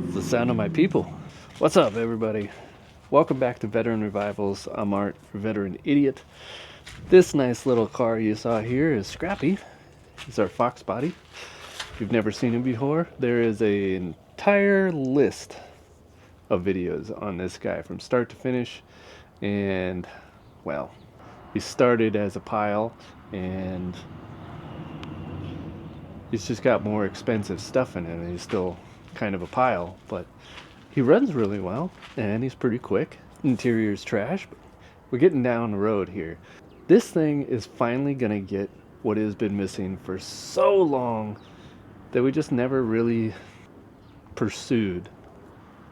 It's the sound of my people. What's up, everybody? Welcome back to Veteran Revivals. I'm Art, your veteran idiot. This nice little car you saw here is Scrappy. It's our Foxbody. If you've never seen him before, there is an entire list of videos on this guy from start to finish. And, well, he started as a pile, and he's just got more expensive stuff in it, and he's still kind of a pile, but he runs really well, and he's pretty quick. Interior's trash, but we're getting down the road here. This thing is finally gonna get what has been missing for so long that we just never really pursued.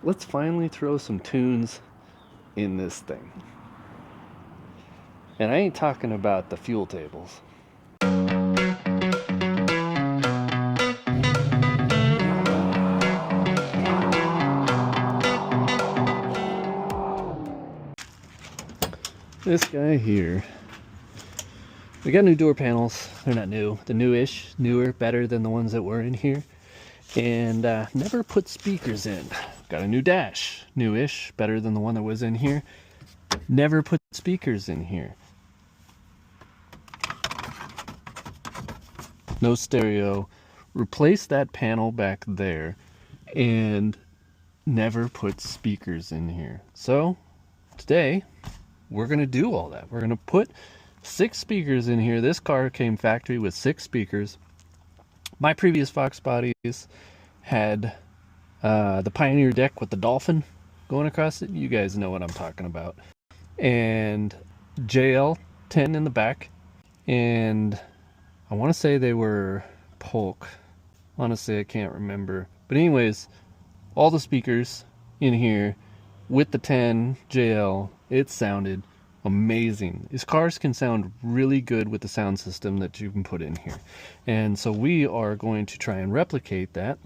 Let's finally throw some tunes in this thing. And I ain't talking about the fuel tables. This guy here, we got new door panels. They're not new, they're newish, newer, better than the ones that were in here. And never put speakers in. Got a new dash, newish, better than the one that was in here. Never put speakers in here. No stereo. Replace that panel back there, and never put speakers in here. So today we're gonna do all that. We're gonna put 6 speakers in here. This car came factory with 6 speakers. My previous Fox bodies had the Pioneer deck with the dolphin going across it. You guys know what I'm talking about. And JL 10 in the back. And I want to say they were Polk. Honestly, I can't remember. But anyways, all the speakers in here with the 10 JL, it sounded amazing. These cars can sound really good with the sound system that you can put in here. And so we are going to try and replicate that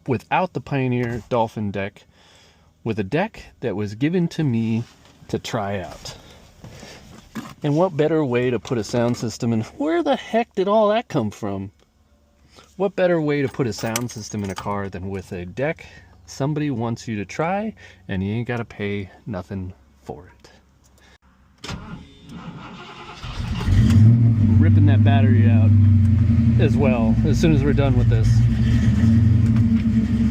without the Pioneer Dolphin deck, with a deck that was given to me to try out. And what better way to put a sound system in? Where the heck did all that come from? What better way to put a sound system in a car than with a deck somebody wants you to try, and you ain't gotta pay nothing for it. I'm ripping that battery out as well as soon as we're done with this.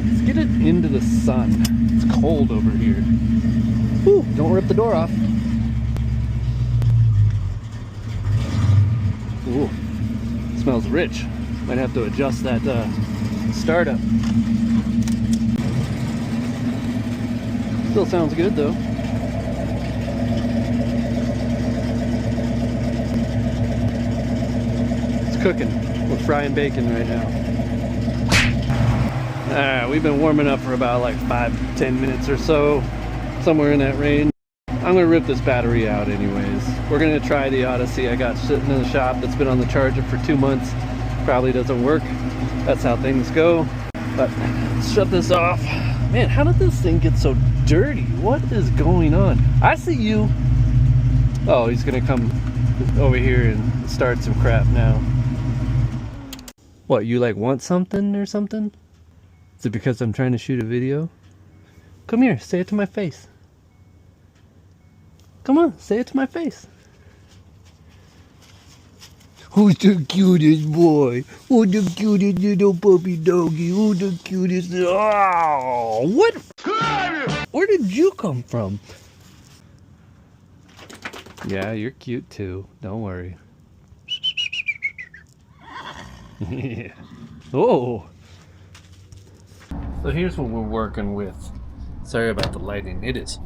Let's get it into the sun. It's cold over here. Whew, don't rip the door off. Ooh, smells rich. Might have to adjust that startup. Still sounds good though. It's cooking. We're frying bacon right now. Alright, we've been warming up for about like 5-10 minutes or so, somewhere in that range. I'm gonna rip this battery out anyways. We're gonna try the Odyssey I got sitting in the shop that's been on the charger for 2 months. Probably doesn't work. That's how things go. But let's shut this off. Man, how did this thing get so dirty? What is going on? I see you. Oh, he's gonna come over here and start some crap now. What, you like want something or something? Is it because I'm trying to shoot a video? Come here, say it to my face. Come on, say it to my face. Who's the cutest boy? Who's the cutest little puppy doggy? Who's the cutest? Oh, what? Where did you come from? Yeah, you're cute too. Don't worry. Yeah. Oh. So here's what we're working with. Sorry about the lighting. It is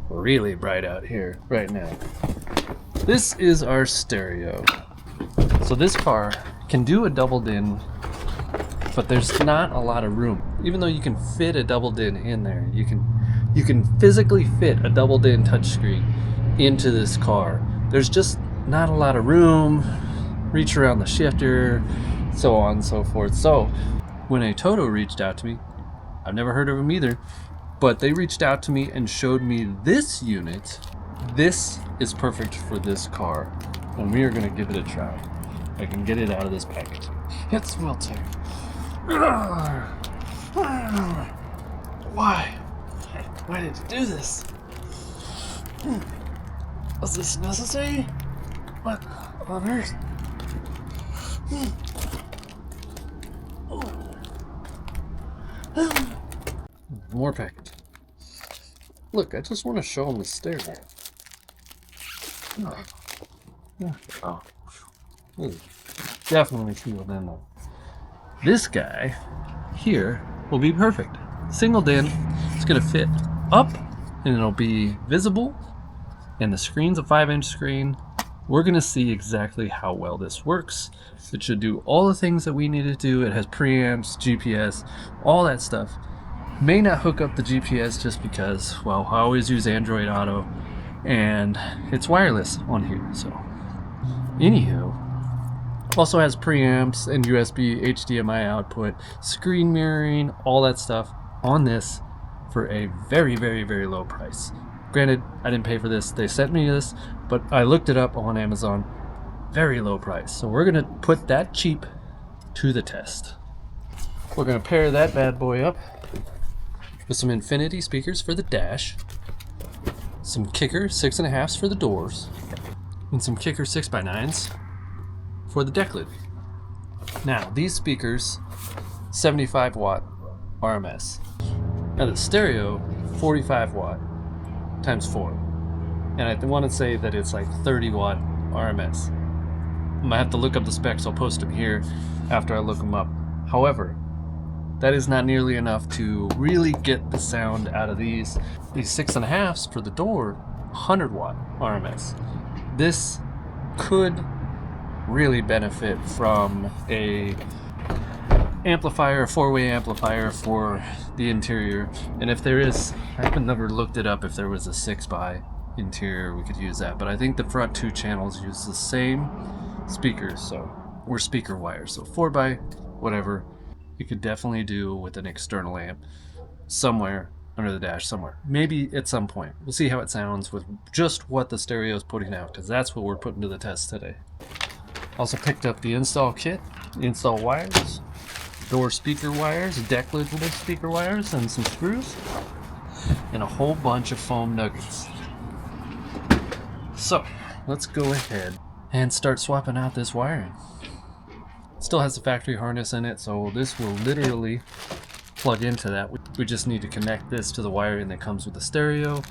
really bright out here right now. This is our stereo. So this car can do a double din, but there's not a lot of room. Even though you can fit a double din in there, you can physically fit a double din touchscreen into this car. There's just not a lot of room. Reach around the shifter, so on and so forth. So when a Toto reached out to me, I've never heard of them either, but they reached out to me and showed me this unit. This is perfect for this car, and we are going to give it a try. I can get it out of this package. It's wilting. Why? Why did you do this? Was this necessary? What on earth? More package. Look, I just want to show them the stereo. Oh. Definitely sealed in though. This guy here will be perfect. Singled in, it's gonna fit up and it'll be visible, and the screen's a 5-inch screen. We're gonna see exactly how well this works. It should do all the things that we need to do. It has preamps, GPS, all that stuff. May not hook up the GPS just because, well, I always use Android Auto and it's wireless on here, so. Anywho, also has preamps and USB HDMI output, screen mirroring, all that stuff on this for a very, very, very low price. Granted, I didn't pay for this. They sent me this, but I looked it up on Amazon. Very low price. So we're gonna put that cheap to the test. We're gonna pair that bad boy up with some Infinity speakers for the dash, some Kicker 6.5s for the doors, and some Kicker 6x9s for the deck lid. Now, these speakers, 75 watt RMS. Now the stereo, 45 watt times 4. And I want to say that it's like 30 watt RMS. I might have to look up the specs. I'll post them here after I look them up. However, that is not nearly enough to really get the sound out of these. These 6.5s for the door, 100 watt RMS. This could really benefit from a amplifier, a 4-way amplifier for the interior. And if there is, I haven't never looked it up, if there was a 6x interior, we could use that. But I think the front 2 channels use the same speakers, so, or speaker wires. So 4x, whatever, you could definitely do with an external amp somewhere under the dash somewhere. Maybe at some point. We'll see how it sounds with just what the stereo is putting out, because that's what we're putting to the test today. Also picked up the install kit, the install wires, door speaker wires, deck lid speaker wires, and some screws, and a whole bunch of foam nuggets. So, let's go ahead and start swapping out this wiring. Still has the factory harness in it, so this will literally plug into that. We just need to connect this to the wiring that comes with the stereo,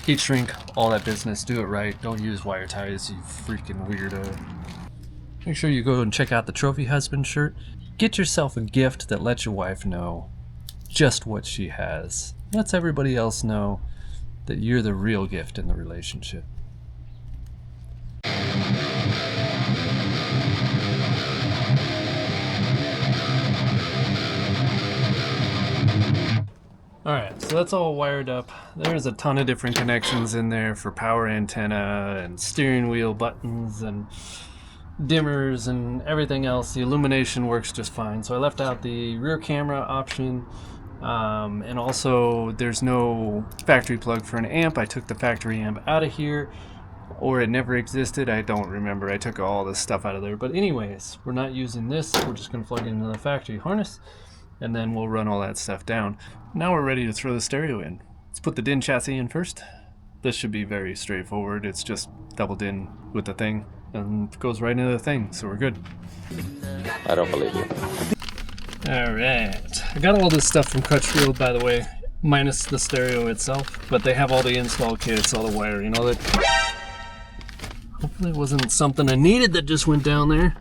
heat shrink, all that business. Do it right. Don't use wire ties, you freaking weirdo. Make sure you go and check out the Trophy Husband shirt. Get yourself a gift that lets your wife know just what she has. Lets everybody else know that you're the real gift in the relationship. Alright, so that's all wired up. There's a ton of different connections in there for power antenna and steering wheel buttons and dimmers and everything else. The illumination works just fine. So I left out the rear camera option, and also there's no factory plug for an amp. I took the factory amp out of here, or it never existed. I don't remember. I took all this stuff out of there. But anyways, we're not using this. We're just going to plug it into the factory harness, and then we'll run all that stuff down. Now we're ready to throw the stereo in. Let's put the DIN chassis in first. This should be very straightforward. It's just double DIN with the thing, and it goes right into the thing, so we're good. I don't believe you. Alright. I got all this stuff from Crutchfield, by the way, minus the stereo itself, but they have all the install kits, all the wiring, all that. Hopefully it wasn't something I needed that just went down there.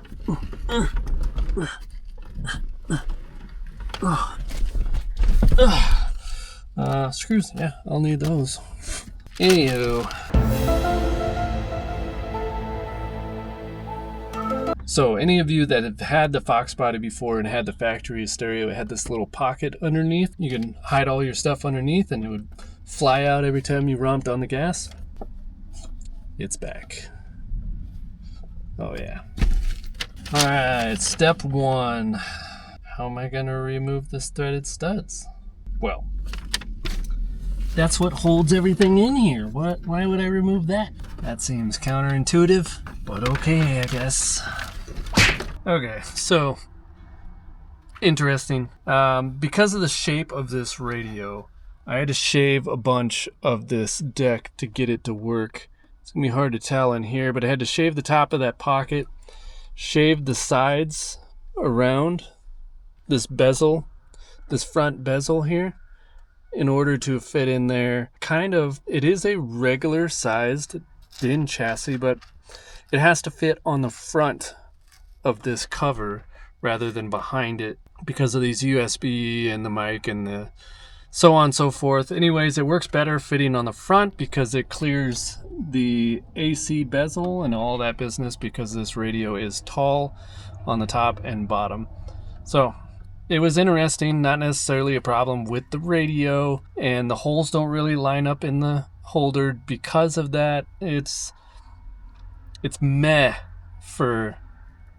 Screws, yeah, I'll need those. Anywho. So any of you that have had the Foxbody before and had the factory stereo, it had this little pocket underneath. You can hide all your stuff underneath and it would fly out every time you romped on the gas. It's back. Oh yeah. Alright, step 1. How am I gonna remove this threaded studs? Well, that's what holds everything in here. Why would I remove that? That seems counterintuitive, but okay, I guess. Okay, so interesting. Because of the shape of this radio, I had to shave a bunch of this deck to get it to work. It's going to be hard to tell in here, but I had to shave the top of that pocket, shave the sides around this bezel, this front bezel here, in order to fit in there. It is a regular sized thin chassis, but it has to fit on the front of this cover rather than behind it because of these USB and the mic and the so on and so forth. Anyways, it works better fitting on the front because it clears the AC bezel and all that business because this radio is tall on the top and bottom. So it was interesting, not necessarily a problem with the radio, and the holes don't really line up in the holder because of that. It's meh for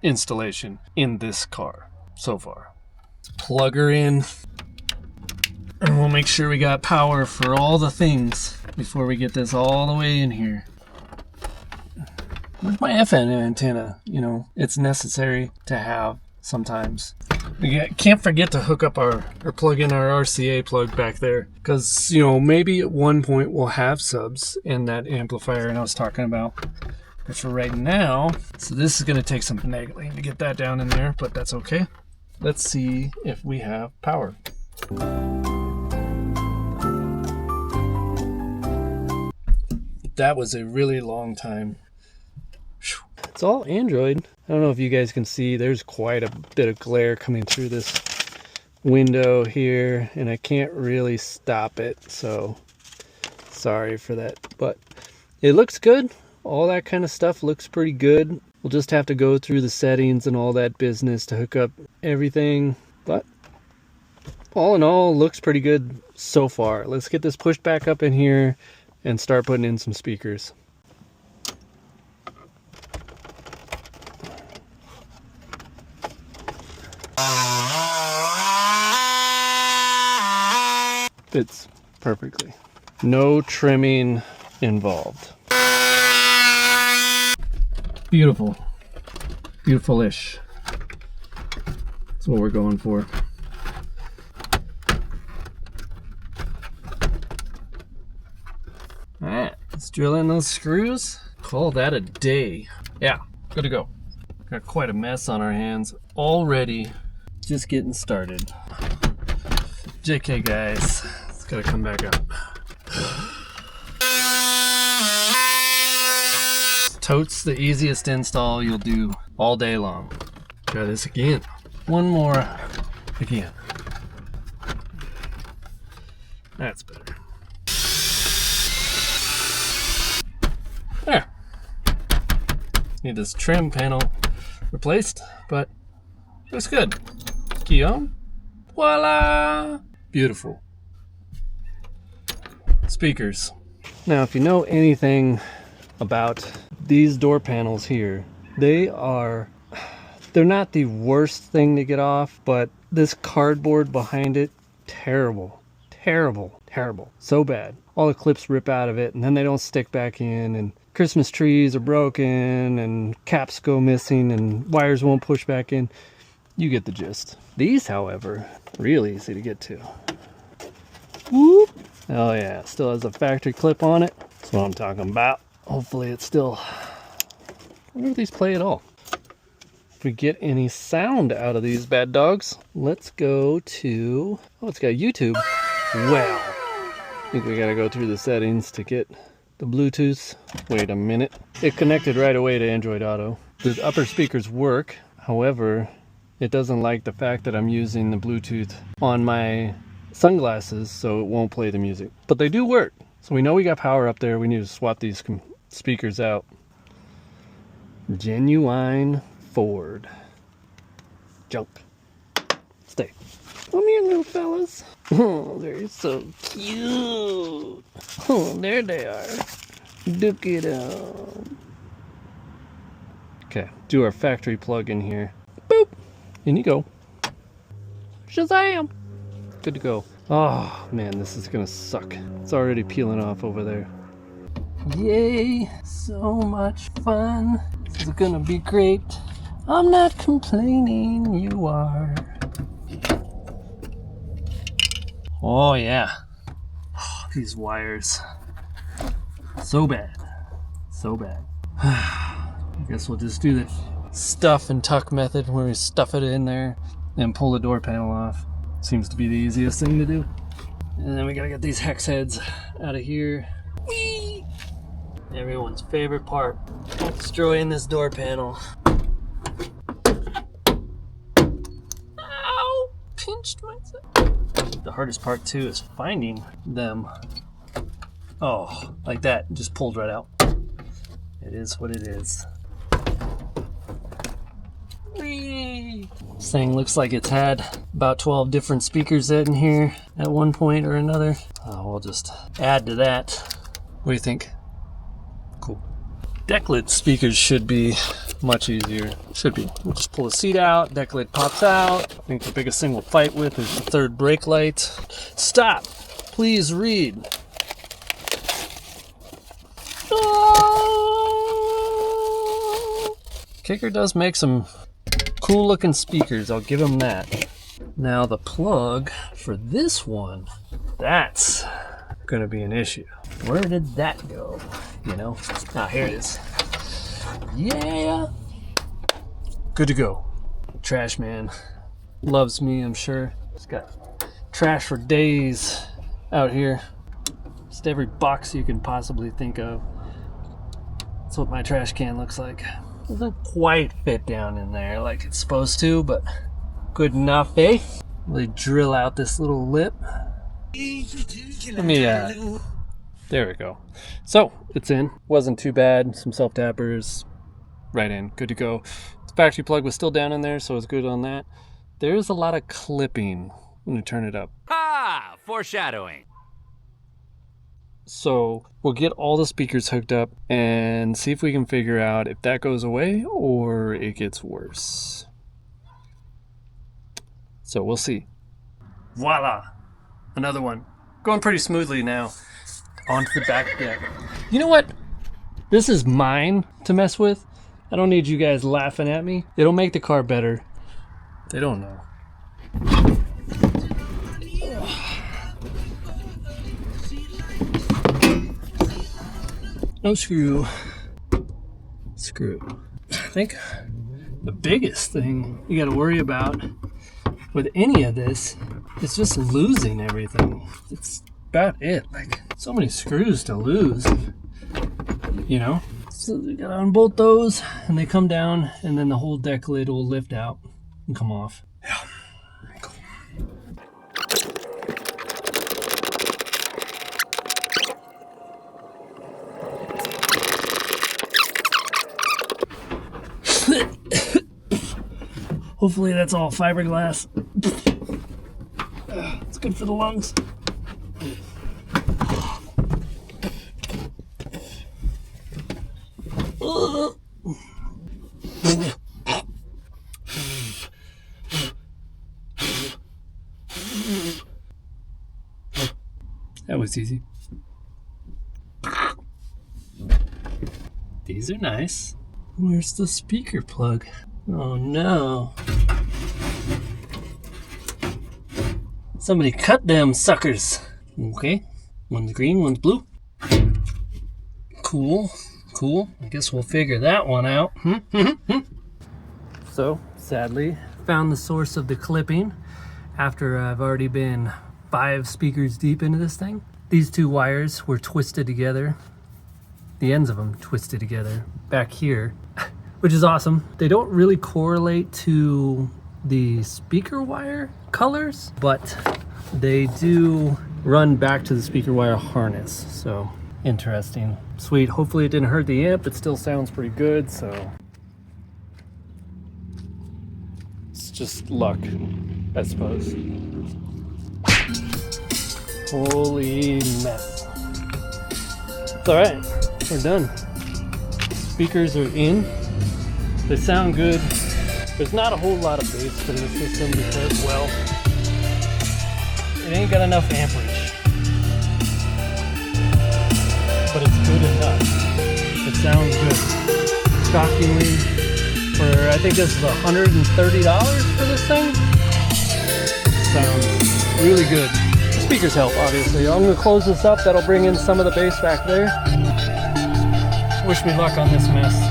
installation in this car so far. Let's plug her in, and we'll make sure we got power for all the things before we get this all the way in here. With my FN antenna, it's necessary to have sometimes. We can't forget to hook up or plug in our RCA plug back there, because maybe at one point we'll have subs in that amplifier I was talking about. But for right now, so this is going to take some finagling to get that down in there, but that's okay. Let's see if we have power. That was a really long time. It's all Android. I don't know if you guys can see, there's quite a bit of glare coming through this window here, and I can't really stop it, so sorry for that. But it looks good. All that kind of stuff looks pretty good. We'll just have to go through the settings and all that business to hook up everything. But all in all, looks pretty good so far. Let's get this pushed back up in here and start putting in some speakers. Fits perfectly. No trimming involved. Beautiful. Beautiful-ish. That's what we're going for. Alright, let's drill in those screws. Call that a day. Yeah, good to go. Got quite a mess on our hands already. Just getting started. JK guys, it's gotta come back up. Totes the easiest install you'll do all day long. Try this again. One more again. That's better. There. Need this trim panel replaced, but looks good. Key on. Voila! Beautiful. Speakers. Now, if you know anything about these door panels here, they're not the worst thing to get off, but this cardboard behind it, terrible. So bad. All the clips rip out of it, and then they don't stick back in, and Christmas trees are broken, and caps go missing, and wires won't push back in. You get the gist. These, however, really easy to get to. Whoop. Oh yeah, still has a factory clip on it. That's what I'm talking about. Hopefully it's still... I wonder if these play at all. If we get any sound out of these bad dogs, let's go to... Oh, it's got YouTube. Well, I think we gotta go through the settings to get the Bluetooth. Wait a minute. It connected right away to Android Auto. The upper speakers work. However, it doesn't like the fact that I'm using the Bluetooth on my sunglasses, so it won't play the music. But they do work. So we know we got power up there. We need to swap these speakers out. Genuine Ford. Junk. Stay. Come here, little fellas. Oh, they're so cute. Oh, there they are. Look at them. Okay, do our factory plug in here. Boop. In you go. Shazam. Good to go. Oh, man, this is gonna suck. It's already peeling off over there. Yay, so much fun. This is gonna be great. I'm not complaining, you are. Oh yeah. Oh, these wires. So bad. So bad. I guess we'll just do the stuff and tuck method where we stuff it in there and pull the door panel off. Seems to be the easiest thing to do. And then we gotta get these hex heads out of here. Whee! Everyone's favorite part. Destroying this door panel. Ow! Pinched myself. The hardest part too is finding them. Oh, like that. Just pulled right out. It is what it is. Whee! This thing looks like it's had about 12 different speakers in here at one point or another. We'll just add to that. What do you think? Cool. Deck lid speakers should be much easier. Should be. We'll just pull the seat out, deck lid pops out. I think the biggest thing we'll fight with is the third brake light. Stop! Please read. Oh! Kicker does make some cool looking speakers, I'll give him that. Now the plug for this one, that's gonna be an issue. Where did that go? You know? Ah, here it is. Yeah! Good to go. Trash man loves me, I'm sure. He's got trash for days out here. Just every box you can possibly think of. That's what my trash can looks like. Doesn't quite fit down in there like it's supposed to, but good enough, eh? Really drill out this little lip. Let me, there we go. So, it's in. Wasn't too bad. Some self-tappers. Right in. Good to go. The factory plug was still down in there, so it's good on that. There's a lot of clipping when you turn it up. Ha! Foreshadowing. So we'll get all the speakers hooked up and see if we can figure out if that goes away or it gets worse. So we'll see. Voila! Another one. Going pretty smoothly now. Onto the back deck. You know what? This is mine to mess with. I don't need you guys laughing at me. It'll make the car better. They don't know. No screw. Screw. I think the biggest thing you gotta worry about with any of this is just losing everything. It's about it. Like, so many screws to lose. You know? So you gotta unbolt those and they come down and then the whole deck lid will lift out and come off. Yeah. Cool. Hopefully that's all fiberglass. It's good for the lungs. That was easy. These are nice. Where's the speaker plug? Oh no. Somebody cut them suckers. Okay. One's green, one's blue. Cool. Cool. I guess we'll figure that one out. So, sadly, found the source of the clipping after I've already been 5 speakers deep into this thing. These two wires were twisted together. The ends of them twisted together back here, which is awesome. They don't really correlate to the speaker wire colors, but they do run back to the speaker wire harness. So interesting. Sweet. Hopefully it didn't hurt the amp. It still sounds pretty good, so it's just luck, I suppose. Holy mess. It's all right. We're done. Speakers are in. They sound good. There's not a whole lot of bass to the system because, well, it ain't got enough amperage. But it's good enough. It sounds good. Shockingly, for I think this is $130 for this thing. Sounds really good. Speakers help, obviously. I'm gonna close this up. That'll bring in some of the bass back there. Wish me luck on this mess.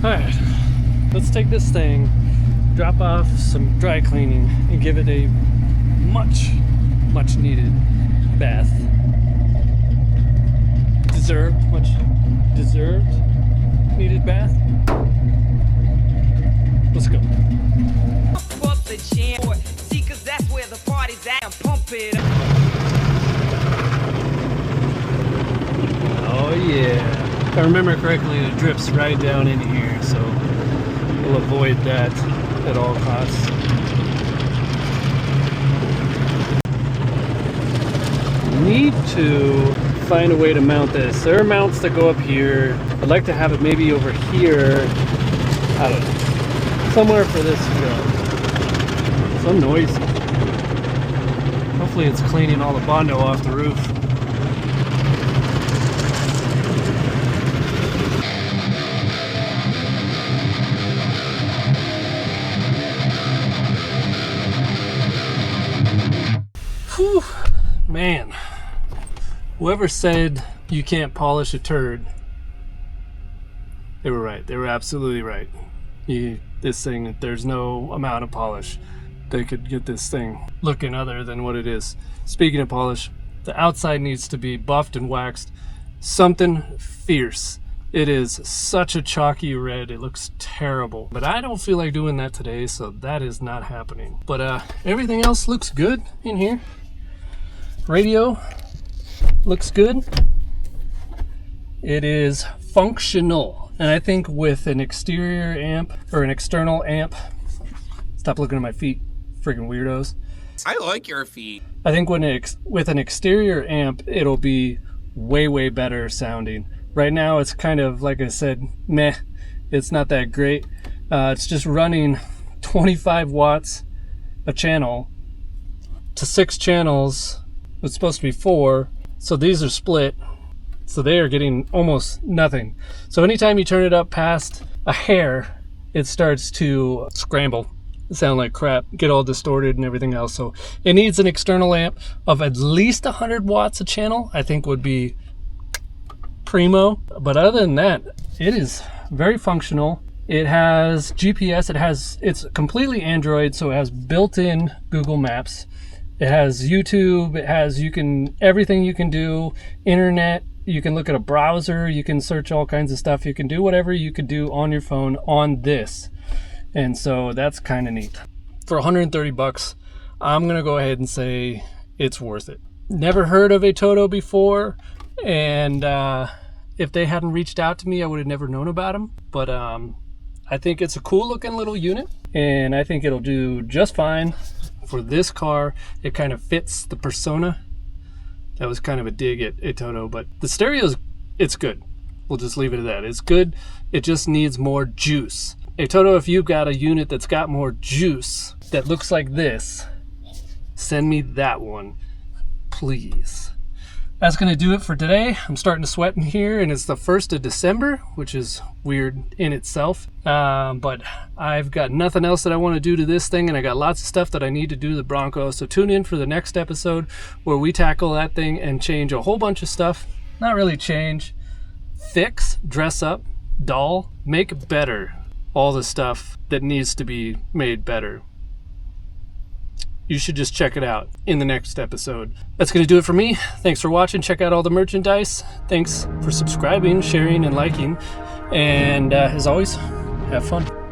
Alright, let's take this thing, drop off some dry cleaning, and give it a much needed bath. Much deserved needed bath. Let's go. Up the jam, see, 'cause that's where the party's at. Pump it up. Oh yeah. If I remember correctly, it drips right down in here, so we'll avoid that at all costs. Need to find a way to mount this. There are mounts that go up here. I'd like to have it maybe over here. I don't know. Somewhere for this to go. So noisy. Hopefully it's cleaning all the Bondo off the roof. Whew, man. Whoever said you can't polish a turd, they were right. They were absolutely right. This thing, there's no amount of polish that could get this thing looking other than what it is. Speaking of polish, the outside needs to be buffed and waxed. Something fierce. It is such a chalky red, it looks terrible. But I don't feel like doing that today, so that is not happening. But everything else looks good in here. Radio looks good. It is functional. And I think with an exterior amp, or an external amp, stop looking at my feet, freaking weirdos. I like your feet. I think with an exterior amp, it'll be way better sounding. Right now, it's kind of, like I said, meh. It's not that great. It's just running 25 watts a channel to 6 channels. It's supposed to be 4. So these are split. So they are getting almost nothing. So anytime you turn it up past a hair, it starts to scramble, sound like crap, get all distorted and everything else. So it needs an external amp of at least 100 watts a channel, I think would be primo. But other than that, it is very functional. It has GPS, it's completely Android, so it has built-in Google Maps. It has YouTube, it has everything you can do, internet, you can look at a browser, you can search all kinds of stuff, you can do whatever you could do on your phone on this. And so that's kind of neat. For 130 bucks, I'm gonna go ahead and say it's worth it. Never heard of a Toto before, and if they hadn't reached out to me, I would have never known about them. But I think it's a cool looking little unit, and I think it'll do just fine for this car. It kind of fits the persona. That was kind of a dig at a Toto, but the stereo's, it's good. We'll just leave it at that. It's good. It just needs more juice. A Toto, if you've got a unit that's got more juice that looks like this, send me that one, please. That's gonna do it for today. I'm starting to sweat in here, and it's the 1st of December, which is weird in itself. But I've got nothing else that I want to do to this thing, and I got lots of stuff that I need to do to the Bronco. So tune in for the next episode where we tackle that thing and change a whole bunch of stuff. Not really change, fix, dress up, dull, make better all the stuff that needs to be made better. You should just check it out in the next episode. That's going to do it for me. Thanks for watching. Check out all the merchandise. Thanks for subscribing, sharing, and liking. And as always, have fun.